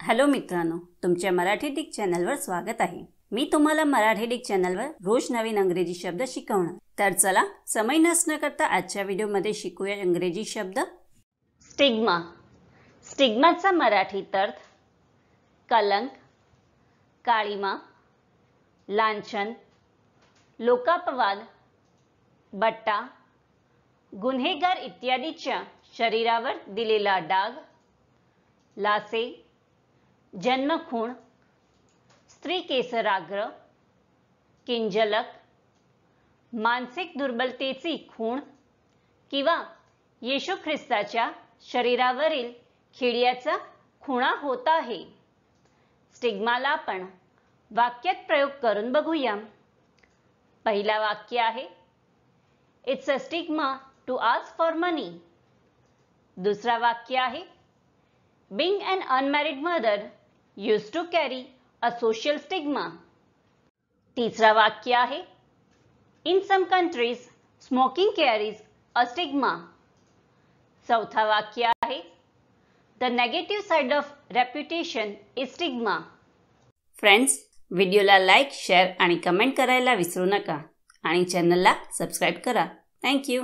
Hello मित्रांनो, तुमच्या Marathi Dick चॅनलवर स्वागत आहे। मी तुम्हाला मराठी डिक चॅनलवर रोज नवीन इंग्रजी शब्द शिकवणार। तर चला समय नष्ट न करता आजच्या व्हिडिओमध्ये शिकूया इंग्रजी शब्द। स्टिग्मा। स्टिग्माचा मराठी अर्थ कलंक, काळिमा, लांछन, लोकापवाद, बट्टा, गुन्हेगार इत्यादीच्या शरीरावर दिलेला डाग, लासे, जन्मखूण, स्त्री केसराग्र, किंजलक, मानसिक दुर्बलतेची खूण किंवा येशू ख्रिस्ताच्या शरीरावरील खिळ्याचा खुणा होत आहे। स्टिग्माला आपण वाक्यात प्रयोग करून बघूया। पहिला वाक्य आहे, it's a stigma to ask for money. दुसरा वाक्य आहे, being an unmarried mother used to carry a social stigma। तीसरा वाक्य आहे, in some countries smoking carries a stigma। चौथा वाक्य आहे, the negative side of reputation is stigma। Friends, व्हिडिओला लाईक, शेअर आणि कमेंट करायला विसरू नका आणि चॅनलला सबस्क्राइब करा। Thank you.